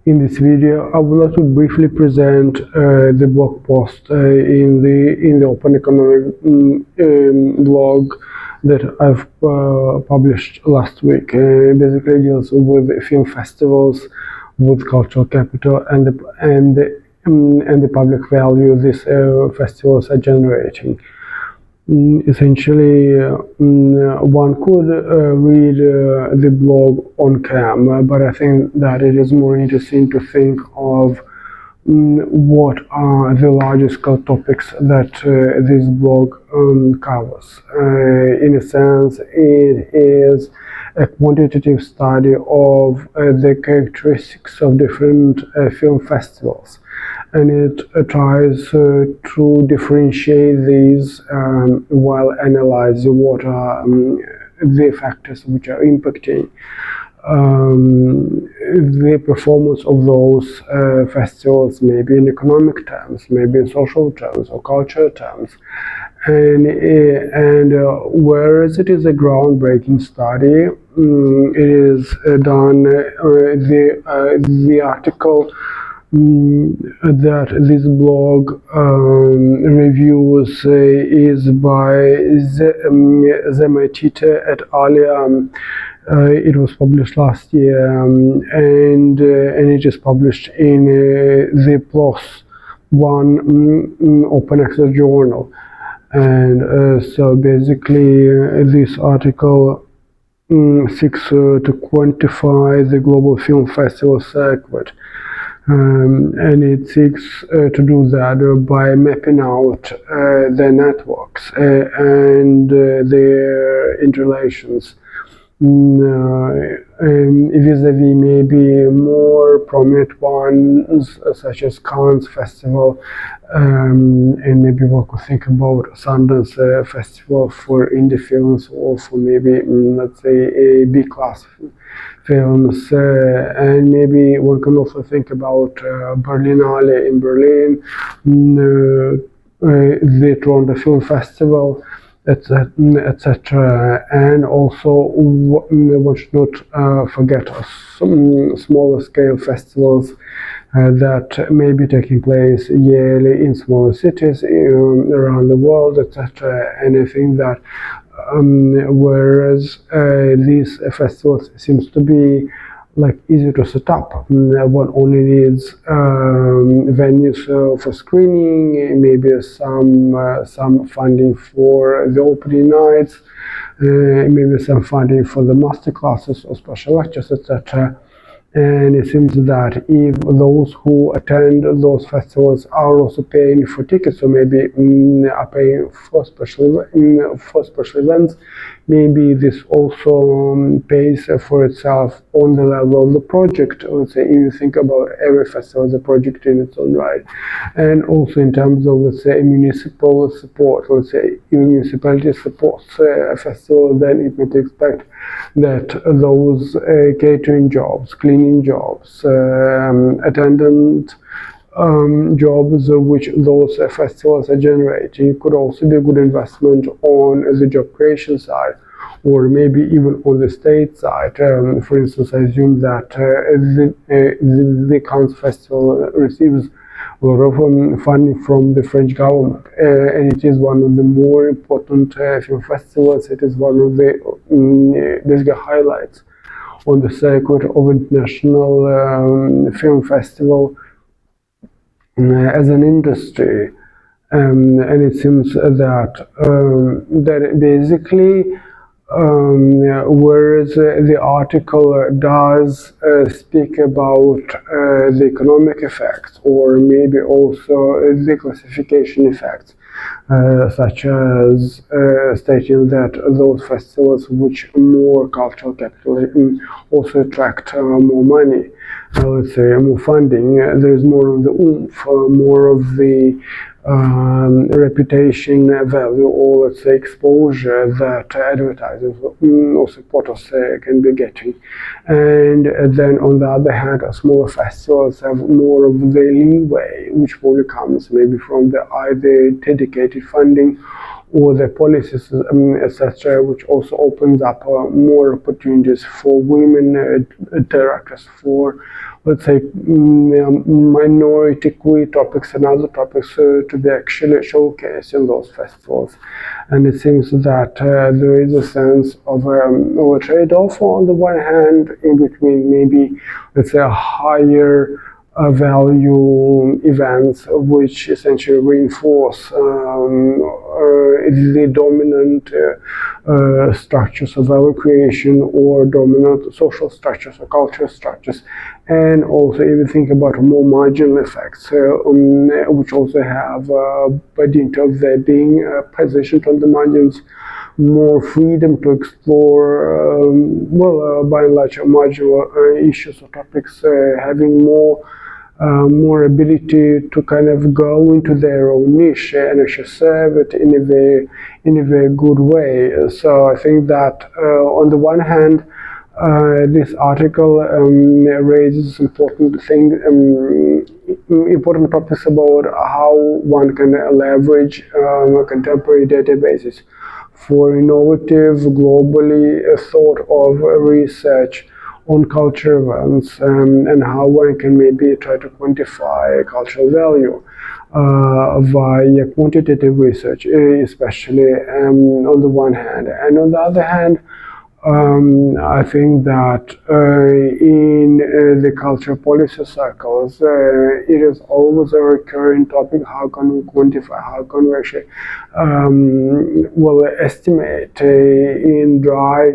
In this video, I would like to briefly present the blog post in the Open Economic blog that I've published last week. Basically deals with film festivals, with cultural capital, and the public value these festivals are generating. Essentially, one could read the blog on cam, but I think that it is more interesting to think of what are the larger scale topics that this blog covers. In a sense, it is a quantitative study of the characteristics of different film festivals, and it tries to differentiate these while analyzing what are the factors which are impacting the performance of those festivals, maybe in economic terms, maybe in social terms or cultural terms. And whereas it is a groundbreaking study, it is done, the article that this blog reviews is by Zemaityte et al. It was published last year, and it is published in the PLOS One open access journal. And so basically this article seeks to quantify the global film festival circuit. And it seeks to do that by mapping out the networks and their interrelations vis-a-vis maybe more prominent ones such as Cannes Festival, and maybe one could think about Sundance Festival for indie films, or for maybe let's say a B-class films, and maybe one can also think about Berlinale in Berlin, the Toronto Film Festival, etc. And also one should not forget some smaller scale festivals that may be taking place yearly in smaller cities around the world, etc. And I think that whereas these festivals seems to be like easy to set up, one only needs venues for screening, maybe some funding for the opening nights, maybe some funding for the master classes or special lectures, etc. And it seems that if those who attend those festivals are also paying for tickets, or maybe are paying for special events, maybe this also pays for itself on the level of the project. Let's say if you think about every festival as a project in its own right, and also in terms of, let's say, municipal support. Let's say if a municipality supports a festival, then it may expect that those catering jobs, cleaning jobs, attendant jobs which those festivals are generating could also be a good investment on the job creation side, or maybe even on the state side. For instance, I assume that the Cannes Festival receives a lot of funding from the French government, and it is one of the more important film festivals. It is one of the basic highlights on the circuit of international film festival as an industry, and it seems that that basically, whereas the article does speak about the economic effects, or maybe also the classification effects, such as stating that those festivals which more cultural capital also attract more money, let's say more funding, there is more of the oomph, more of the reputation value, or let's say exposure that advertisers or supporters can be getting. And then on the other hand, smaller festivals have more of the leeway, which probably comes maybe from the either dedicated funding or the policies, etc., which also opens up more opportunities for women directors, for let's say, minority queer topics and other topics to be actually showcased in those festivals. And it seems that there is a sense of a trade-off on the one hand, in between maybe, let's say, a higher value events which essentially reinforce the dominant structures of value creation or dominant social structures or cultural structures, and also even think about more marginal effects which also have, by dint of their being positioned on the margins, more freedom to explore, by and large, marginal issues or topics, having more ability to kind of go into their own niche and actually serve it in a very good way. So I think that on the one hand, this article raises important topics about how one can leverage contemporary databases for innovative, globally thought of research on culture events, and how one can maybe try to quantify cultural value via quantitative research, especially on the one hand. And on the other hand, I think that in the culture policy circles, it is always a recurring topic. How can we quantify? How can we actually estimate in dry,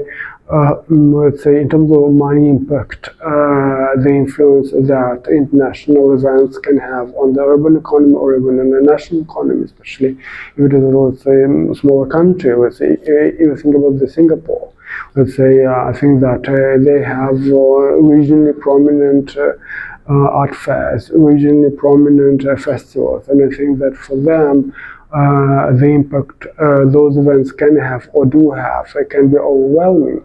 let's say, in terms of money impact, the influence that international events can have on the urban economy or even on the national economy, especially if it is, let's say, a smaller country. Let's say, if you think about Singapore. Let's say, I think that they have regionally prominent art fairs, regionally prominent festivals, and I think that for them, the impact those events can have or do have can be overwhelming.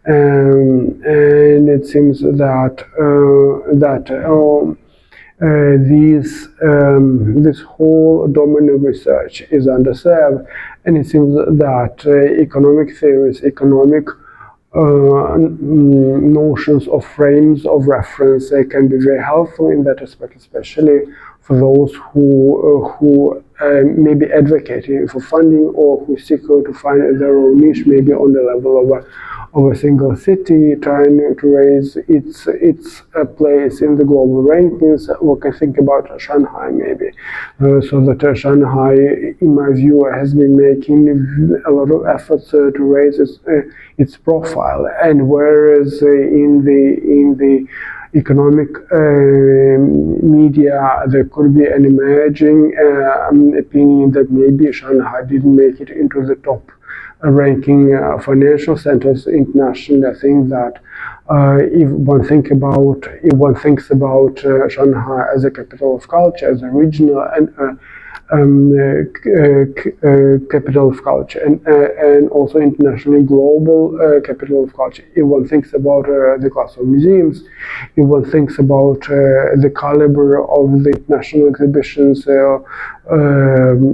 And it seems that this whole domain of research is underserved, and it seems that economic theories, economic notions of frames of reference can be very helpful in that aspect, especially for those who may be advocating for funding or who seek to find their own niche, maybe on the level of a single city, trying to raise its place in the global rankings. We can think about Shanghai maybe. So that Shanghai, in my view, has been making a lot of efforts to raise its profile, and whereas in the economic media, there could be an emerging opinion that maybe Shanghai didn't make it into the top ranking financial centers internationally. I think that if one thinks about Shanghai as a capital of culture, as a regional and capital of culture, and also internationally global capital of culture. If one thinks about the class of museums, if one thinks about the caliber of the international exhibitions,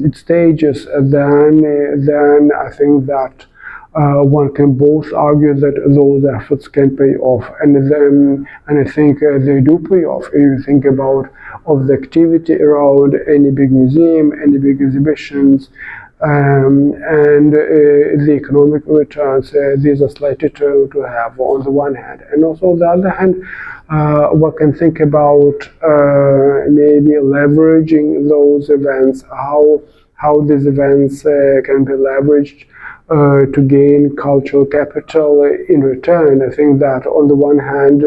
its stages, then I think that one can both argue that those efforts can pay off, and I think they do pay off. If you think about of the activity around any big museum, any big exhibitions, and the economic returns these are likely to have on the one hand, and also on the other hand, one can think about maybe leveraging those events, how these events can be leveraged to gain cultural capital in return. I think that on the one hand,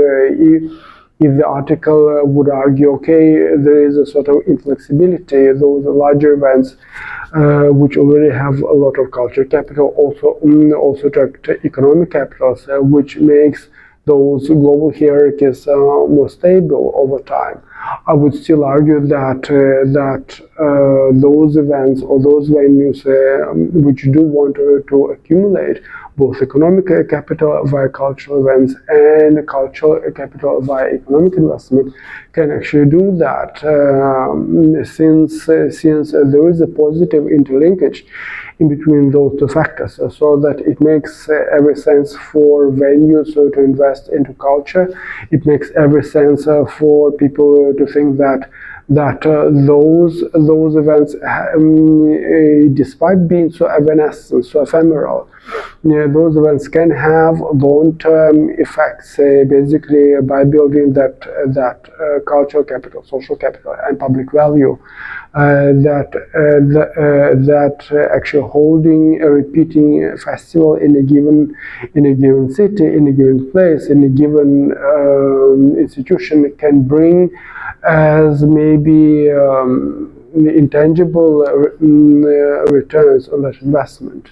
if the article would argue, okay, there is a sort of inflexibility, those larger events which already have a lot of cultural capital also attract economic capitals, which makes those global hierarchies more stable over time. I would still argue that those events or those venues which do want to accumulate both economic capital via cultural events and cultural capital via economic investment can actually do that, since there is a positive interlinkage in between those two factors, so that it makes every sense for venues to invest into culture. It makes every sense for people to think that those events, despite being so evanescent, so ephemeral, those events can have long-term effects, basically by building that cultural capital, social capital, and public value. That actually holding a repeating festival in a given city, in a given place, in a given institution can bring as maybe intangible returns on that investment.